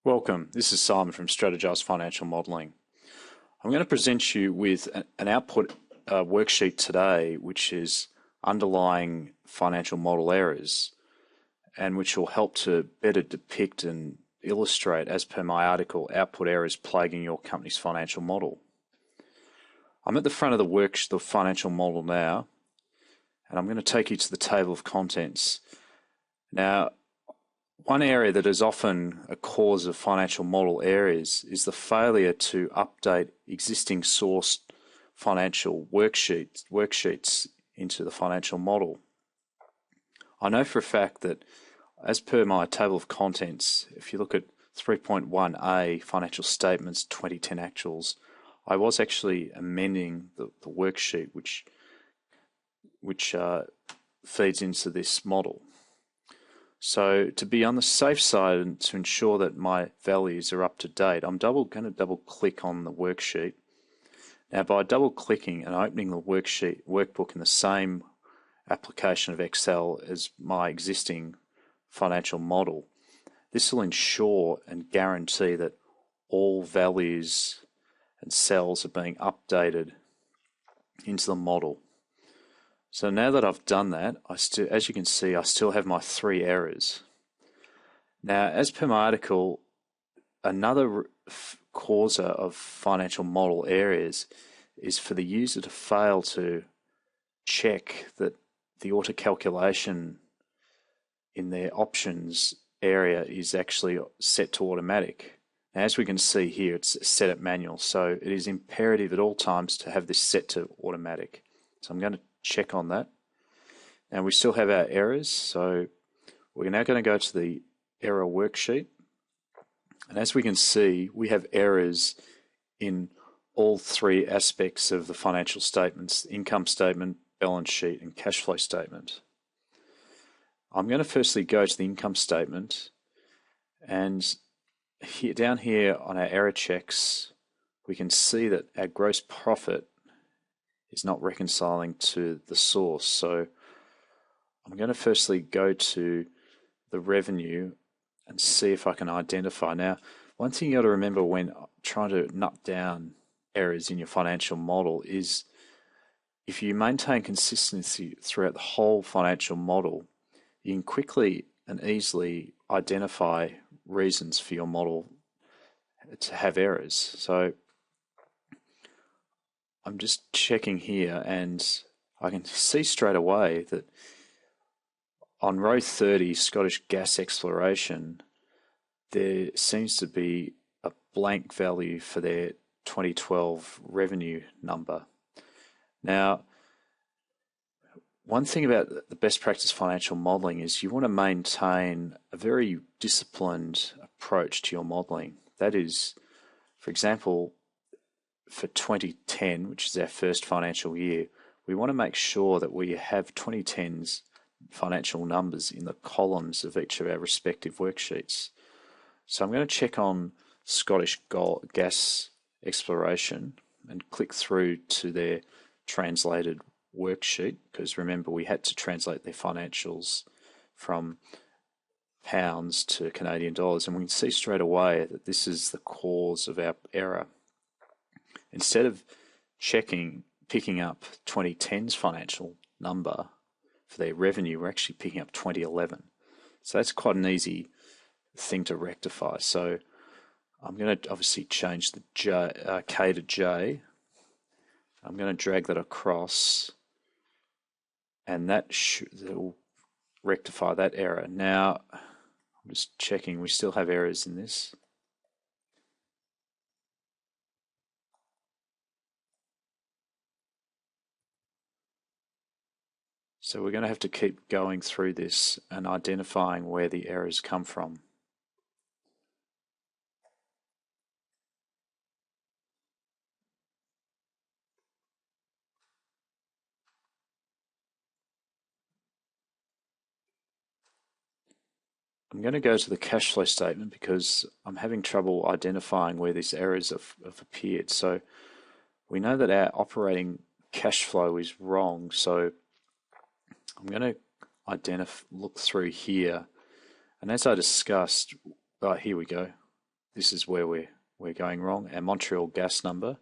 Welcome. This is Simon from Strategized Financial Modelling. I'm going to present you with an output worksheet today, which is underlying financial model errors, and which will help to better depict and illustrate, as per my article, output errors plaguing your company's financial model. I'm at the front of the financial model now, and I'm going to take you to the table of contents. Now, one area that is often a cause of financial model errors is the failure to update existing sourced financial worksheets into the financial model. I know for a fact that, as per my table of contents, if you look at 3.1a, financial statements 2010 actuals, I was actually amending the worksheet which feeds into this model. So to be on the safe side and to ensure that my values are up to date, I'm going to double click on the worksheet. Now, by double clicking and opening the workbook in the same application of Excel as my existing financial model, this will ensure and guarantee that all values and cells are being updated into the model. So now that I've done that, as you can see, I still have my 3 errors. Now, as per my article, another causer of financial model errors is for the user to fail to check that the auto calculation in their options area is actually set to automatic. Now, as we can see here, it's set at manual, so it is imperative at all times to have this set to automatic. So I'm going to check on that. Now we still have our errors, so we're now going to go to the error worksheet. And as we can see, we have errors in all 3 aspects of the financial statements: income statement, balance sheet, and cash flow statement. I'm going to firstly go to the income statement, and down here on our error checks, we can see that our gross profit is not reconciling to the source. So I'm going to firstly go to the revenue and see if I can identify. Now, one thing you got to remember when trying to nut down errors in your financial model is if you maintain consistency throughout the whole financial model, you can quickly and easily identify reasons for your model to have errors. So I'm just checking here, and I can see straight away that on row 30, Scottish gas exploration, there seems to be a blank value for their 2012 revenue number. Now, one thing about the best practice financial modelling is you want to maintain a very disciplined approach to your modelling. That is, for example, for 2010, which is our first financial year, we want to make sure that we have 2010's financial numbers in the columns of each of our respective worksheets. So I'm going to check on Scottish gas exploration and click through to their translated worksheet, because remember, we had to translate their financials from pounds to Canadian dollars, and we can see straight away that this is the cause of our error. Instead of picking up 2010's financial number for their revenue, we're actually picking up 2011. So that's quite an easy thing to rectify. So I'm going to obviously change the K to J. I'm going to drag that across, and that will rectify that error. Now, I'm just checking, we still have errors in this. So we're going to have to keep going through this and identifying where the errors come from. I'm going to go to the cash flow statement because I'm having trouble identifying where these errors have appeared. So we know that our operating cash flow is wrong, so I'm going to look through here, and as I discussed, here we go. this is where we're going wrong. Our Montreal gas number.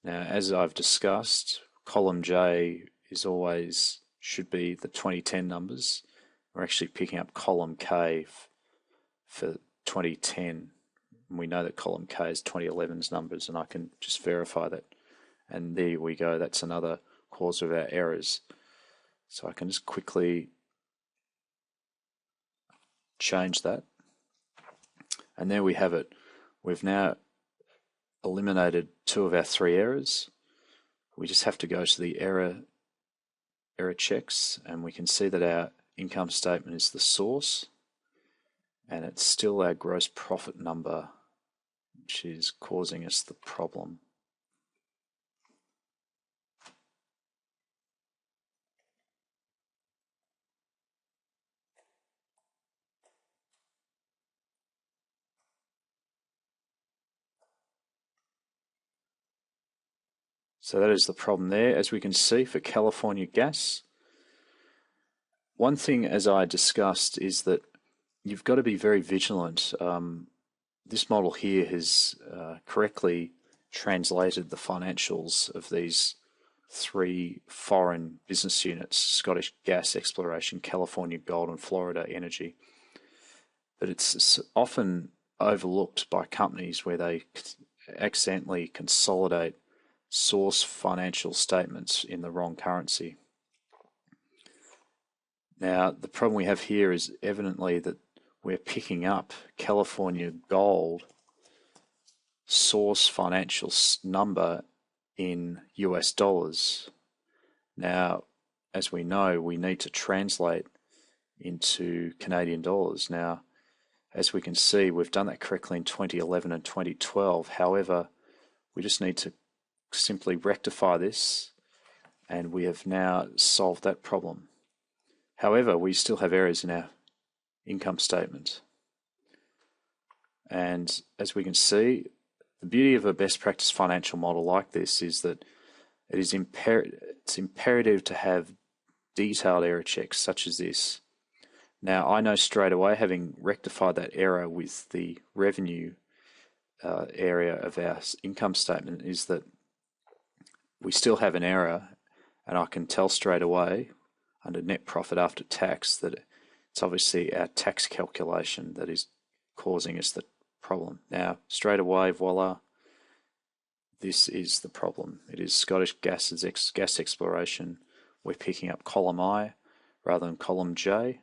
Now, as I've discussed, column J is always should be the 2010 numbers. We're actually picking up column K for 2010. And we know that column K is 2011's numbers, and I can just verify that. And there we go. That's another cause of our errors. So I can just quickly change that. And there we have it. We've now eliminated 2 of our 3 errors. We just have to go to the error checks, and we can see that our income statement is the source, and it's still our gross profit number which is causing us the problem. So that is the problem there. As we can see for California gas, one thing, as I discussed, is that you've got to be very vigilant. This model here has correctly translated the financials of these 3 foreign business units: Scottish Gas Exploration, California Gold, and Florida Energy. But it's often overlooked by companies where they accidentally consolidate source financial statements in the wrong currency. Now, the problem we have here is evidently that we're picking up California Gold source financial number in US dollars. Now, as we know, we need to translate into Canadian dollars. Now, as we can see, we've done that correctly in 2011 and 2012. However, we just need to simply rectify this, and we have now solved that problem. However, we still have errors in our income statement. And as we can see, the beauty of a best practice financial model like this is that it's imperative to have detailed error checks such as this. Now, I know straight away, having rectified that error with the revenue area of our income statement, is that we still have an error, and I can tell straight away under net profit after tax that it's obviously our tax calculation that is causing us the problem. Now, straight away, voila, this is the problem. It is Scottish Gas's gas exploration. We're picking up column I rather than column J.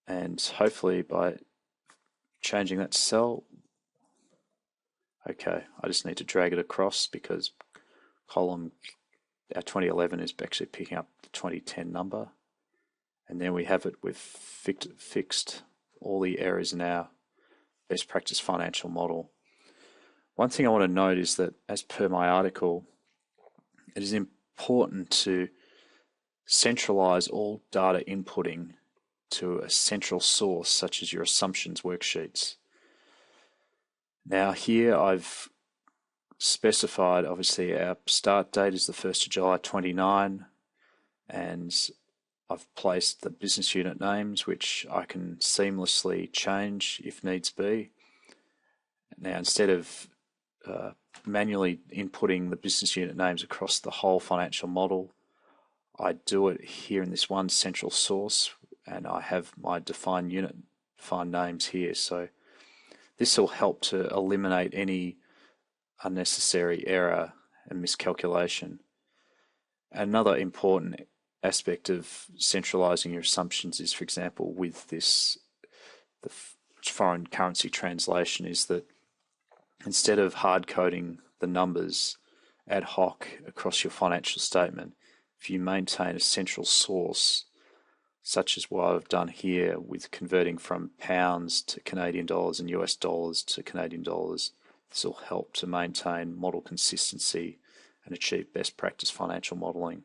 And hopefully by changing that cell, okay, I just need to drag it across because column, our 2011 is actually picking up the 2010 number. And then we have it, we've fixed all the errors in our best practice financial model. One thing I want to note is that, as per my article, it is important to centralize all data inputting to a central source, such as your assumptions worksheets. Now here I've specified, obviously our start date is the 1st of July 29, and I've placed the business unit names, which I can seamlessly change if needs be. Now, instead of manually inputting the business unit names across the whole financial model, I do it here in this one central source, and I have my defined names here. So this will help to eliminate any unnecessary error and miscalculation. Another important aspect of centralizing your assumptions is, for example, with the foreign currency translation, is that instead of hard coding the numbers ad hoc across your financial statement, if you maintain a central source, such as what I've done here with converting from pounds to Canadian dollars and US dollars to Canadian dollars, this will help to maintain model consistency and achieve best practice financial modeling.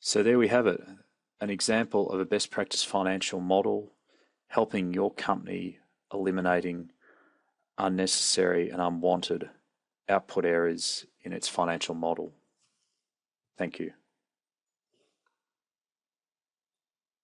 So there we have it, an example of a best practice financial model helping your company eliminating unnecessary and unwanted output errors in its financial model. Thank you.